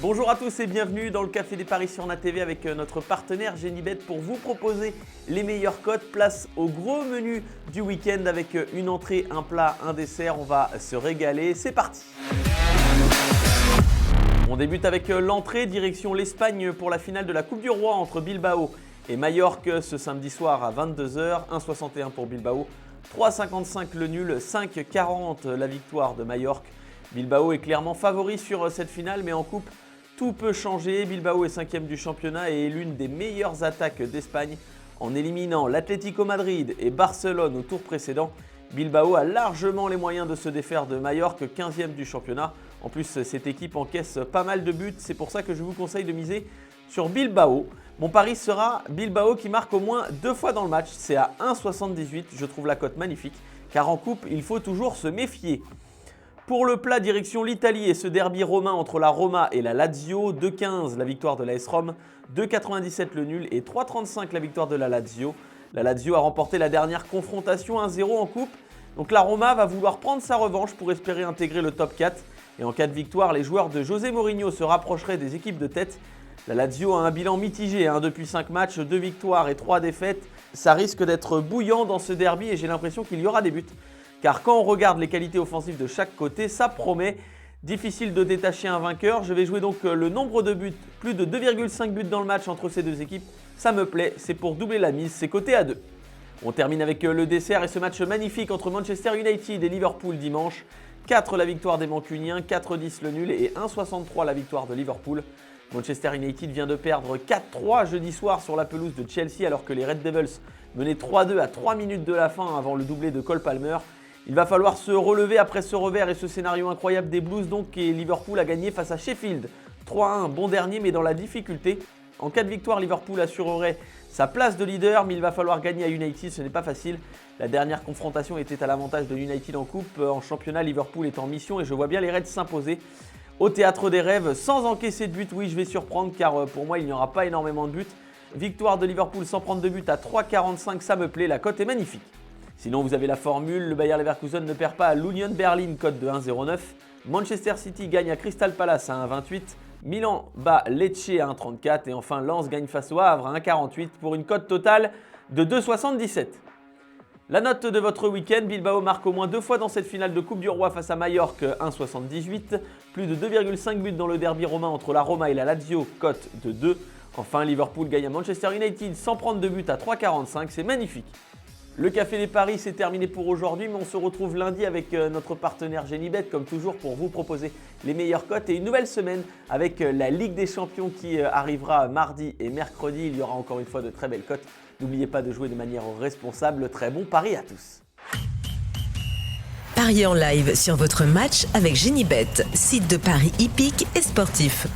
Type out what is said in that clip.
Bonjour à tous et bienvenue dans le Café des Paris sur NatTV avec notre partenaire Genibet pour vous proposer les meilleures cotes. Place au gros menu du week-end avec une entrée, un plat, un dessert. On va se régaler. C'est parti! On débute avec l'entrée, direction l'Espagne pour la finale de la Coupe du Roi entre Bilbao et Majorque ce samedi soir à 22h. 1,61 pour Bilbao, 3,55 le nul, 5,40 la victoire de Majorque. Bilbao est clairement favori sur cette finale, mais en coupe, tout peut changer. Bilbao est 5e du championnat et est l'une des meilleures attaques d'Espagne. En éliminant l'Atlético Madrid et Barcelone au tour précédent, Bilbao a largement les moyens de se défaire de Majorque, 15e du championnat. En plus, cette équipe encaisse pas mal de buts, c'est pour ça que je vous conseille de miser sur Bilbao. Mon pari sera Bilbao qui marque au moins 2 fois dans le match, c'est à 1,78. Je trouve la cote magnifique, car en coupe, il faut toujours se méfier. Pour le plat, direction l'Italie et ce derby romain entre la Roma et la Lazio, 2,15 la victoire de l'AS Rome, 2,97 le nul et 3,35 la victoire de la Lazio. La Lazio a remporté la dernière confrontation 1-0 en coupe, donc la Roma va vouloir prendre sa revanche pour espérer intégrer le top 4. Et en cas de victoire, les joueurs de José Mourinho se rapprocheraient des équipes de tête. La Lazio a un bilan mitigé depuis 5 matchs, 2 victoires et 3 défaites. Ça risque d'être bouillant dans ce derby et j'ai l'impression qu'il y aura des buts. Car quand on regarde les qualités offensives de chaque côté, ça promet. Difficile de détacher un vainqueur. Je vais jouer donc le nombre de buts, plus de 2,5 buts dans le match entre ces deux équipes. Ça me plaît, c'est pour doubler la mise, c'est coté à 2. On termine avec le dessert et ce match magnifique entre Manchester United et Liverpool dimanche. 4 la victoire des Mancuniens, 4,10 le nul et 1,63 la victoire de Liverpool. Manchester United vient de perdre 4-3 jeudi soir sur la pelouse de Chelsea alors que les Red Devils menaient 3-2 à 3 minutes de la fin avant le doublé de Cole Palmer. Il va falloir se relever après ce revers et ce scénario incroyable des Blues donc et Liverpool a gagné face à Sheffield. 3-1, bon dernier mais dans la difficulté. En cas de victoire, Liverpool assurerait sa place de leader, mais il va falloir gagner à United, ce n'est pas facile. La dernière confrontation était à l'avantage de United en coupe. En championnat, Liverpool est en mission et je vois bien les Reds s'imposer. Au théâtre des rêves, sans encaisser de but, oui, je vais surprendre car pour moi, il n'y aura pas énormément de buts. Victoire de Liverpool sans prendre de but à 3,45, ça me plaît, la cote est magnifique. Sinon, vous avez la formule, le Bayer Leverkusen ne perd pas à l'Union Berlin, cote de 1,09. Manchester City gagne à Crystal Palace à 1,28. Milan bat Lecce à 1,34 et enfin Lens gagne face au Havre à 1,48 pour une cote totale de 2,77. La note de votre week-end, Bilbao marque au moins 2 fois dans cette finale de Coupe du Roi face à Majorque, 1,78. Plus de 2,5 buts dans le derby romain entre la Roma et la Lazio, cote de 2. Enfin, Liverpool gagne à Manchester United sans prendre de but à 3,45, c'est magnifique. Le Café des Paris, c'est terminé pour aujourd'hui, mais on se retrouve lundi avec notre partenaire Genibet, comme toujours, pour vous proposer les meilleures cotes et une nouvelle semaine avec la Ligue des Champions qui arrivera mardi et mercredi. Il y aura encore une fois de très belles cotes. N'oubliez pas de jouer de manière responsable. Très bon pari à tous. Pariez en live sur votre match avec Genibet, site de paris hippique et sportif.